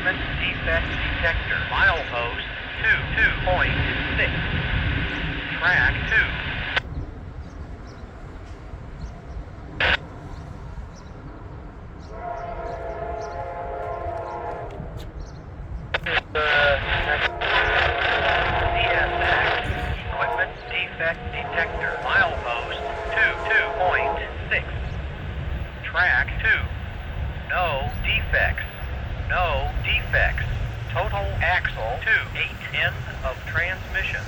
Equipment defect detector. Milepost 2.6. Track 2. Equipment defect detector. Milepost 2.6. Track 2. No defects. No defects. Total axle 2. 8. End of transmission.